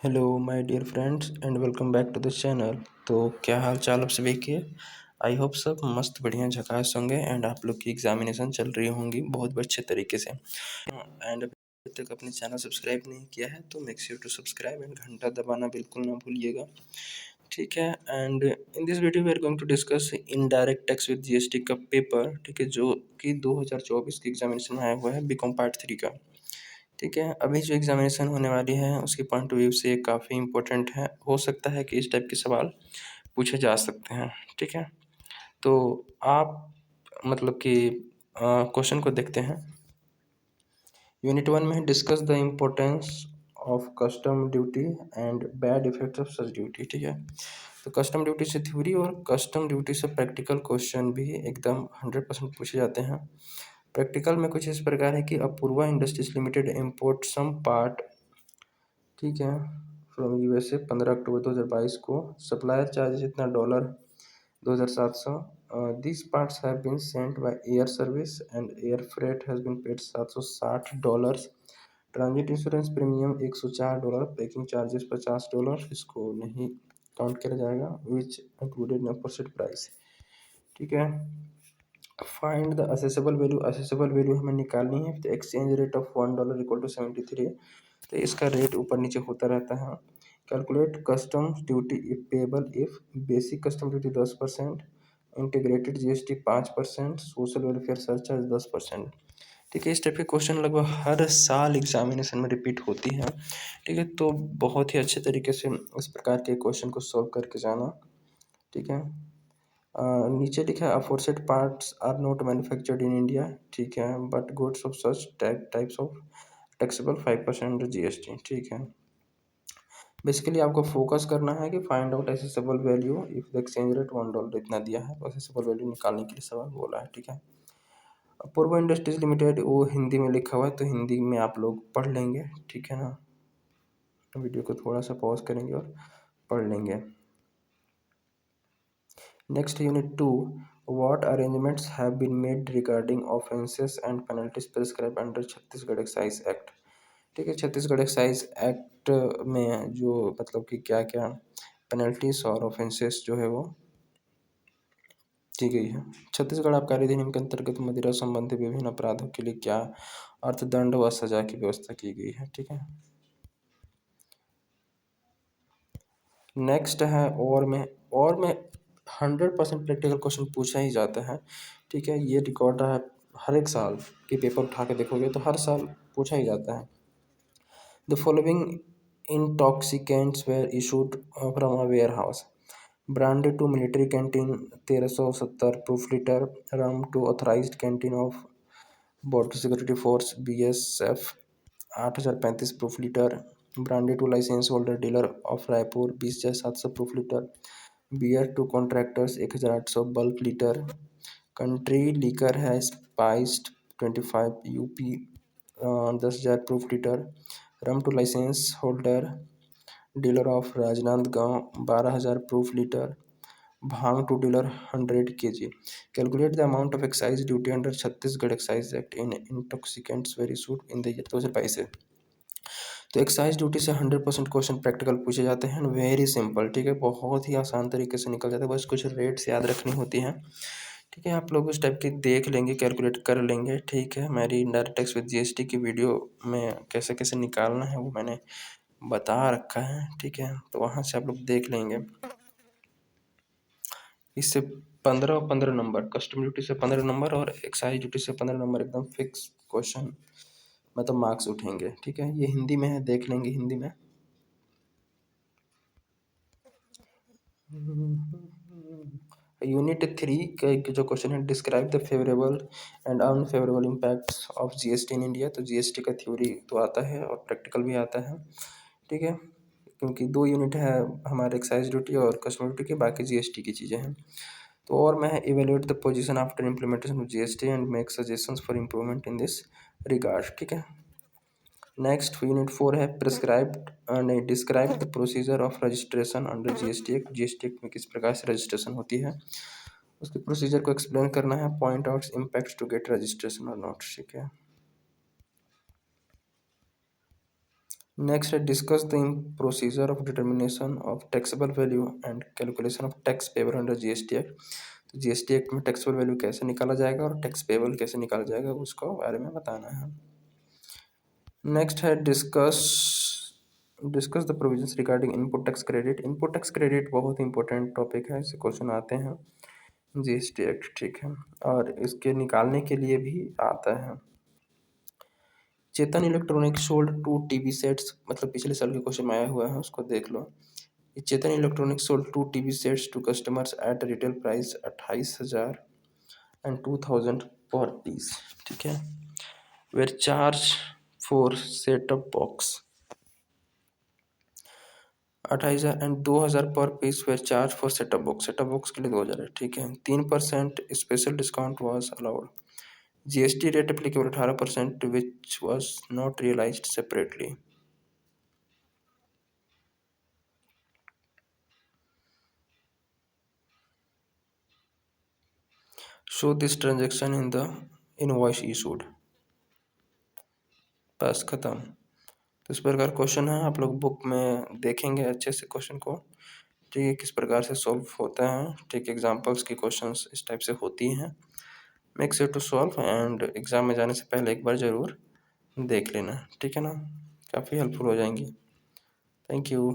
Hello my dear friends and welcome back to the channel. तो क्या हाल चाल आप सभी के। आई होप सब मस्त बढ़िया झकास होंगे एंड आप लोग की एग्जामिनेशन चल रही होंगी बहुत अच्छे तरीके से। एंड अभी तक अपने चैनल सब्सक्राइब नहीं किया है तो make sure to subscribe and घंटा दबाना बिल्कुल ना भूलिएगा। ठीक है। And in this video we are going to discuss indirect tax with GST का पेपर, ठीक है, जो कि 2024 के एग्जामिनेशन में आया हुआ है बीकॉम पार्ट 3 का। ठीक है, अभी जो एग्जामिनेशन होने वाली है उसके पॉइंट ऑफ व्यू से काफ़ी इम्पोर्टेंट है। हो सकता है कि इस टाइप के सवाल पूछे जा सकते हैं। ठीक है, तो आप मतलब कि क्वेश्चन को देखते हैं। यूनिट 1 में discuss the importance of custom duty and bad effects of such duty. ठीक है, तो कस्टम ड्यूटी से थ्योरी और कस्टम ड्यूटी से प्रैक्टिकल क्वेश्चन भी एकदम 100% पूछे जाते हैं। प्रैक्टिकल में कुछ इस प्रकार है कि Apoorva industries limited import some part, ठीक है, फ्रॉम यूएसए 15 अक्टूबर 2022 को। सप्लायर चार्जेस इतना $2700। This parts have been sent by air service and air freight has been paid $760। Transit insurance premium $104। Packing charges $50, इसको नहीं काउंट किया जाएगा which included in percent price. ठीक है, find the assessable value. Assessable value हमें निकालनी है। तो exchange rate of $1 equal to 73, तो इसका रेट ऊपर नीचे होता रहता है। Calculate customs duty if payable if basic custom duty 10%, integrated GST 5%, social welfare surcharge 10%। ठीक है, इस टाइप के क्वेश्चन लगभग हर साल एग्जामिनेशन में रिपीट होती है। ठीक है, तो बहुत ही अच्छे तरीके से इस प्रकार के क्वेश्चन को सॉल्व करके जाना। ठीक है, नीचे लिखा है aforesaid parts are not manufactured in India. ठीक है, but goods of such types of taxable 5% GST. ठीक है, बेसिकली आपको फोकस करना है कि find out assessable value if the exchange rate $1 इतना दिया है, तो एसेसेबल वैल्यू निकालने के लिए सवाल बोला है। ठीक है, अपूर्वा इंडस्ट्रीज लिमिटेड वो हिंदी में लिखा हुआ है तो हिंदी में आप लोग पढ़ लेंगे। ठीक है ना, वीडियो को थोड़ा सा पॉज करेंगे और पढ़ लेंगे। Next unit 2, what arrangements have been made regarding offences and penalties prescribed under Chhattisgarh excise act. ठीक है, छत्तीसगढ़ एक्साइज एक्ट में जो मतलब कि क्या क्या पेनल्टीज और ऑफेंसेस जो है वो की गई है। छत्तीसगढ़ आबकारी अधिनियम के अंतर्गत मदिरा संबंधी विभिन्न अपराधों के लिए क्या अर्थदंड व सजा की व्यवस्था की गई है। ठीक है, नेक्स्ट है और में 100% प्रैक्टिकल क्वेश्चन पूछा ही जाता है। ठीक है, ये रिकॉर्ड है हर एक साल के पेपर उठा के देखोगे तो हर साल पूछा ही जाता है। The following intoxicants were issued from a warehouse. Branded to military canteen 1370 proof litre, rum to authorised canteen of border security force BSF 8035 proof litre, branded to licence holder dealer of Raipur 20,700 proof litre, beer to contractors 1,800 bulk litre, country liquor है spiced 25 UP 10,000 proof litre, rum to licence holder dealer of Rajnandgaon 12,000 proof litre, bhang to dealer 100 kg। Calculate the amount of excise duty under Chhattisgarh excise act in intoxicants very issued in the year 2022 से। तो excise duty से 100% question practical पूछे जाते हैं। Very simple, ठीक है, बहुत ही आसान तरीके से निकल जाता है, बस कुछ रेट्स याद रखनी होती हैं। ठीक है, आप लोग उस टाइप की देख लेंगे, कैलकुलेट कर लेंगे। ठीक है, मेरी इनडायरेक्ट टैक्स विद जीएसटी की वीडियो में कैसे कैसे निकालना है वो मैंने बता रखा है। ठीक है, तो वहाँ से आप लोग देख लेंगे। इससे 15 कस्टम ड्यूटी से 15 और एक्साइज ड्यूटी से 15 एकदम फिक्स क्वेश्चन मतलब मार्क्स उठेंगे। ठीक है, ये हिंदी में है, देख लेंगे हिंदी में। यूनिट 3 का एक जो क्वेश्चन है, describe the favourable and unfavourable impacts of GST in India. तो जीएसटी का थ्योरी तो आता है और प्रैक्टिकल भी आता है। ठीक है, क्योंकि 2 यूनिट है हमारे एक्साइज ड्यूटी और कस्टम ड्यूटी के, बाकी जीएसटी की चीज़ें हैं। तो और मैं evaluate the position after implementation of GST and make suggestions for improvement in this regard. ठीक है, नेक्स्ट यूनिट 4 है प्रिस्क्राइब्ड नहीं describe the procedure of registration under GST act. GST act में किस प्रकार से रजिस्ट्रेशन होती है उसके प्रोसीजर को एक्सप्लेन करना है। Point out impacts to get registration और नॉट। ठीक है, नेक्स्ट है discuss the procedure of determination of taxable value and calculation of tax payable under GST act. तो जीएसटी एक्ट में टैक्सेबल वैल्यू कैसे निकाला जाएगा और टैक्स पेबल कैसे निकाला जाएगा उसको बारे में बताना है। नेक्स्ट है discuss the provisions regarding input tax credit. Input tax credit बहुत इंपॉर्टेंट टॉपिक है, इससे क्वेश्चन आते हैं जीएसटी एक्ट, ठीक है, और इसके निकालने के लिए भी आता है। चेतन इलेक्ट्रॉनिक सोल्ड 2 टीवी सेट्स, मतलब पिछले साल के क्वेश्चन में आया हुआ है, उसको देख लो। Chetan electronic sold 2 TV sets to customers at retail price 28,000 and 2,000 per piece, ठीक है। Were charge for setup box 28,000 and 2,000 per piece were charge for setup box. Setup box के लिए 2,000 है, ठीक है। 3% special discount was allowed. GST rate applicable 18% which was not realised separately. Show this transaction in the invoice issued. बस खत्म। तो इस प्रकार क्वेश्चन है, आप लोग बुक में देखेंगे अच्छे से क्वेश्चन को, ठीक है, किस प्रकार से सॉल्व होता है, ठीक। एग्जांपल्स की क्वेश्चंस इस टाइप से होती हैं। Make sure to solve and exam में जाने से पहले एक बार ज़रूर देख लेना, ठीक है ना, काफ़ी हेल्पफुल हो जाएंगी। Thank you.